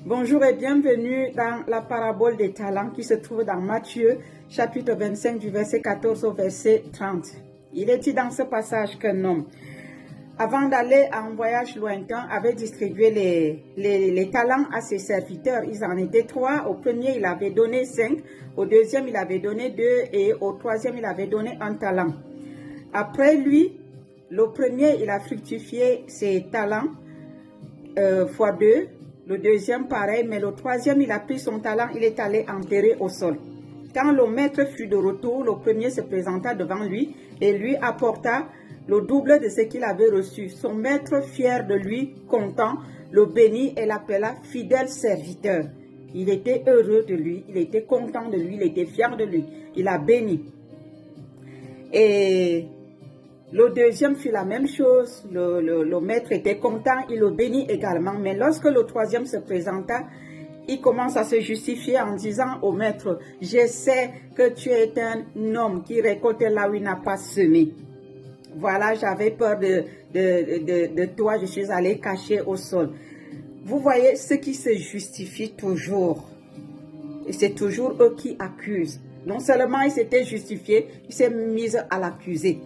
Bonjour et bienvenue dans la parabole des talents qui se trouve dans Matthieu, chapitre 25, du verset 14 au verset 30. Il est dit dans ce passage qu'un homme, avant d'aller à un voyage lointain, avait distribué les talents à ses serviteurs. Ils en étaient 3. Au premier, il avait donné 5. Au deuxième, il avait donné 2. Et au troisième, il avait donné 1 talent. Après lui, le premier, il a fructifié ses talents fois 2. Le deuxième, pareil. Mais le troisième, il a pris son talent, il est allé enterrer au sol. Quand le maître fut de retour, le premier se présenta devant lui et lui apporta le double de ce qu'il avait reçu. Son maître, fier de lui, content, le bénit et l'appela fidèle serviteur. Il était heureux de lui, il était content de lui, il était fier de lui. Il a béni. Et le deuxième fit la même chose. Le maître était content, il le bénit également. Mais lorsque le troisième se présenta, il commence à se justifier en disant au maître, « Je sais que tu es un homme qui récolte là où il n'a pas semé. Voilà, j'avais peur de toi, je suis allé cacher au sol. » Vous voyez, ceux qui se justifient toujours, et c'est toujours eux qui accusent. Non seulement il s'était justifié, il s'est mis à l'accuser.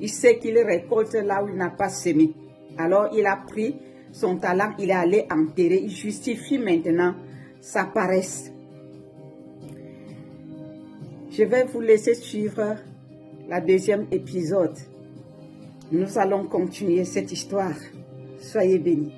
Il sait qu'il récolte là où il n'a pas semé. Alors il a pris son talent, il est allé enterrer, il justifie maintenant sa paresse. Je vais vous laisser suivre la deuxième épisode. Nous allons continuer cette histoire. Soyez bénis.